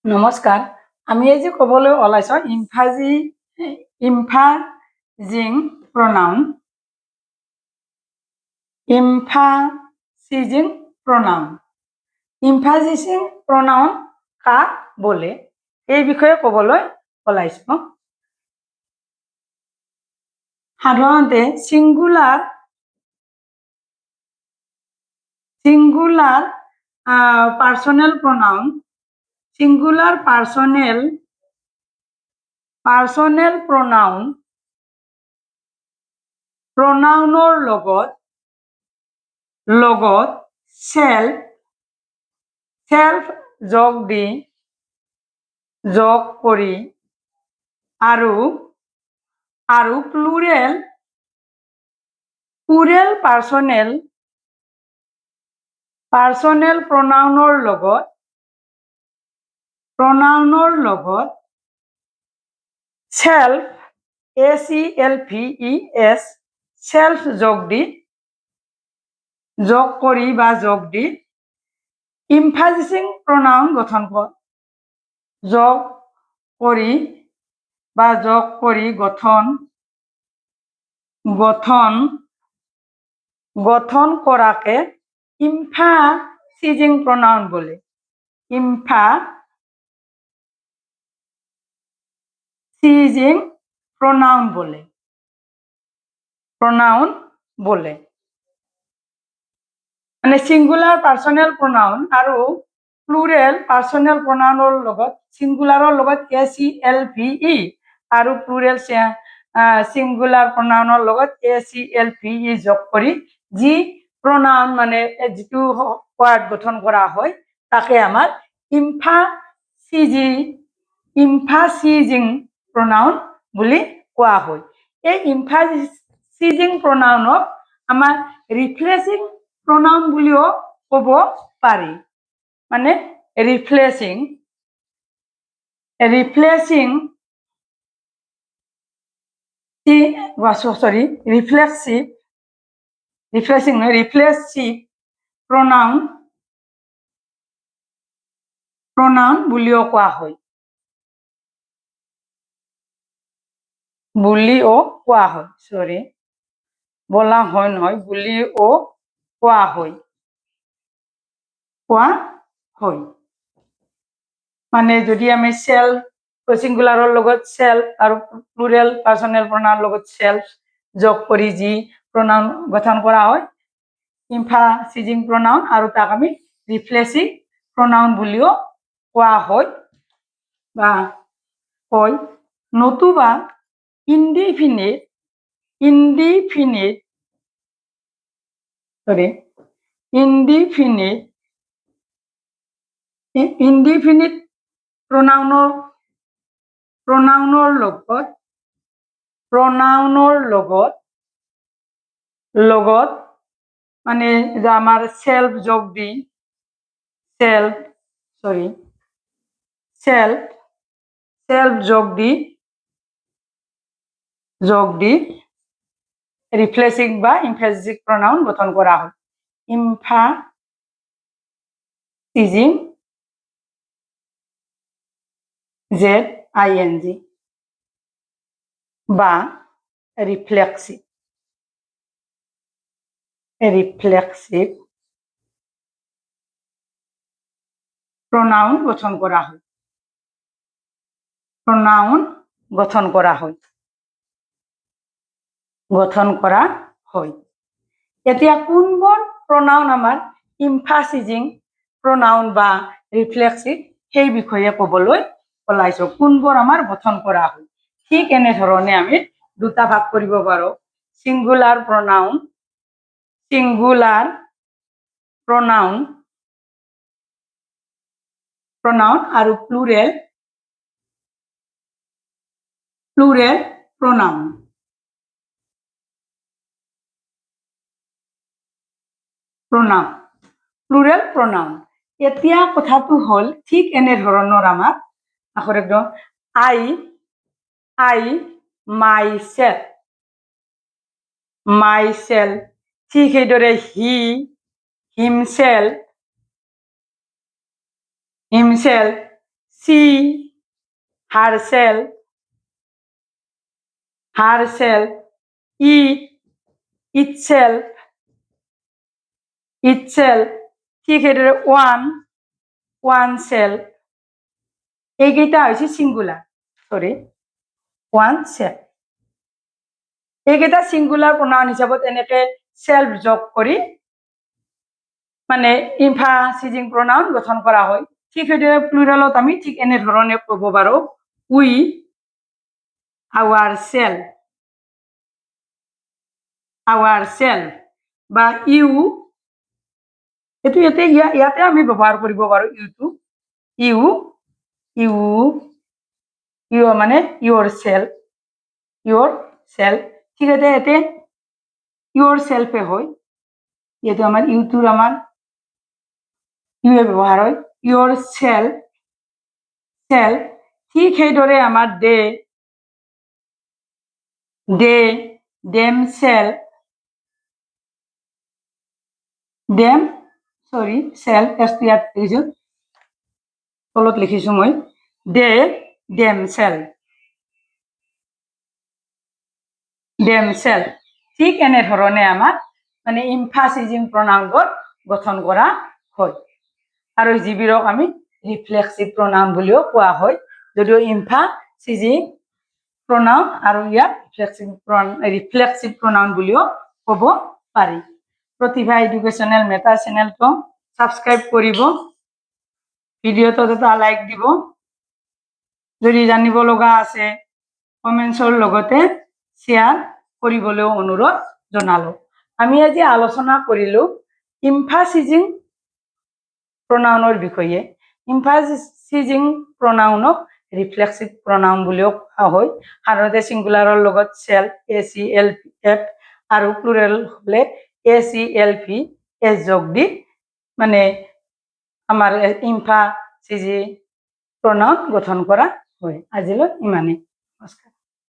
নমস্কাৰ। আমি এই যে ক'বলৈ ওলাইছোঁ ইমফাজিং প্ৰনাউন। ইমফাসিজিং প্ৰনাউন। ইমফাসিজিং প্ৰনাউন কাক বলে এই বিষয়ে ক'বলৈ ওলাইছোঁ। সাধাৰণতে সিঙ্গুলাৰ পাৰ্সোনেল প্ৰনাউন পাৰ্সোনেল প্ৰনাউনৰ লগত সেলফ যোগ কৰি আৰু প্লুৰেল পাৰ্সোনেল প্ৰনাউনৰ লগত সেলফ সেলফ যোগ কৰি ইমফাসিজিং প্ৰনাউন গঠন কৰাকে ইমফাসিজিং প্ৰনাউন বলে। ইমফাসিজিং প্ৰনাউন বলে মানে সিঙ্গুলাৰ পাৰ্সোনেল প্ৰনাউন আৰু প্লুৰেল পাৰ্সোনেল প্ৰনাউনৰ লগত সিঙ্গুলাৰৰ লগত SELVE আৰু প্লুৰেল সিঙ্গুলাৰ প্ৰনাউনৰ লগত ACLVE যোগ কৰি যি প্ৰনাউন মানে যিটো ওয়াৰ্ড গঠন কৰা হয় তাকে আমাৰ ইমফাসিজিং প্ৰনাউন বুলি কোৱা হয়। এই ইমফাসিজিং প্ৰনাউনক আমাৰ ৰিপ্লেসিং প্ৰনাউন বুলিও ক'ব পাৰি। মানে ৰিপ্লেসিং ৰিফ্লেক্সিভ প্ৰনাউন বুলিও কোৱা হয়। বলা হয় নহয়, বুলিও কোৱা হয়। মানে যদি আমি সেলফ সিঙ্গুলাৰৰ লগত সেলফ আৰু প্লুৰেল পাৰ্সোনেল প্ৰনাউন লগত সেলফ যোগ কৰি যি প্ৰনাউন গঠন কৰা হয় ইমফাসিজিং প্ৰনাউন আৰু তাক আমি ৰিফ্লেক্সিভ প্ৰনাউন বুলিও কোৱা হয় বা কয়। নতুবা ইনডিফিনিট প্ৰনাউনৰ লগত মানে যে আমাৰ সেলফ যোগ দি রিপ্লেসিং বা ইমফাসিজিং প্রনাউন গঠন করা হয়। ইমফাসিজিং ZING বা রিফ্লেক্সিভ প্রনাউন গঠন করা হয়। এতিয়া কোনবোৰ প্ৰনাউন আমাৰ ইমফাসিজিং প্ৰনাউন বা ৰিফ্লেক্সিভ সেই বিষয়ে ক'বলৈ ওলাইছোঁ। কোনবোৰ আমাৰ গঠন কৰা হয় ঠিক এনেধৰণে আমি দুটা ভাগ কৰিব পাৰোঁ। সিঙ্গুলাৰ প্ৰনাউন আৰু প্লুৰেল প্ৰনাউন। প্লুৰেল প্ৰনাউন। এতিয়া কথাটো হল ঠিক এনেধৰণৰ আমাৰ আখৰ একদম আই মাইসেলফ ঠিক সেইদৰে he himself she herself, herself, it, itself, itself, ঠিক সেইদৰে one self, এইকেইটা হৈছে সিঙ্গুলাৰ, সৰি one self। এইকেইটা সিঙ্গুলাৰ প্ৰোনাউন হিসাবত এনেকে সেলফ যোগ কৰি মানে ইমফাসিজিং প্ৰোনাউন গঠন কৰা হয়। ঠিক সেইদৰে প্লুৰালত আমি ঠিক এনেধৰণে ক'ব পাৰো উই, our self বা ইউ, এইটো ইয়াতে আমি ব্যৱহাৰ কৰিব পাৰো ইউটো, ইউ ইউ ইউ মানে ইউৰ সেলফ, ঠিক আছে ইয়াতে ইউৰ সেলফে হয়, ইয়াতে আমাৰ ইউটোৰ আমাৰ ইউৱে ব্যৱহাৰ হয়, ইউৰ সেলফ, ঠিক সেইদৰে আমাৰ দেম সেলফ, সেলফ এছটো ইয়াত লিখিছো, তলত লিখিছো মই দেম সেলফ, ঠিক এনেধৰণে আমাৰ মানে ইমফাসিজিং প্ৰোনাউনবোৰ গঠন কৰা হয়। আৰু যিবোৰক আমি ৰিফ্লেক্সিভ প্ৰোনাউন বুলিও কোৱা হয়, যদিও ইমফাসিজিং প্ৰোনাউন আৰু ইয়াক ৰিফ্লেক্সিভ প্ৰোনাউন বুলিও ক'ব পাৰি। প্ৰতিভা এডুকেশ্যনেল মেটাৰ চেনেলটো সাবস্ক্ৰাইব কৰিব, ভিডিওটো এটা লাইক দিব, যদি জানিব লগা আছে কমেন্টছৰ লগতে শ্বেয়াৰ কৰিবলৈ অনুৰোধ জনালো। আমি আজি আলোচনা কৰিলো ইমফাসিজিং প্ৰোনাউনৰ বিষয়ে। ইমফাসিজিং প্ৰনাউনক ৰিফ্লেক্সিভ প্ৰনাউন বুলিও কোৱা হয়। সাধাৰণতে সিঙ্গুলাৰৰ লগত সেলফ ACLF আৰু প্লুৰেল হলে ACLV এস যোগ দি মানে আমাৰ ইমফাসিজিং প্ৰনাউন গঠন কৰা হয়। আজিলৈ ইমানেই, নমস্কাৰ।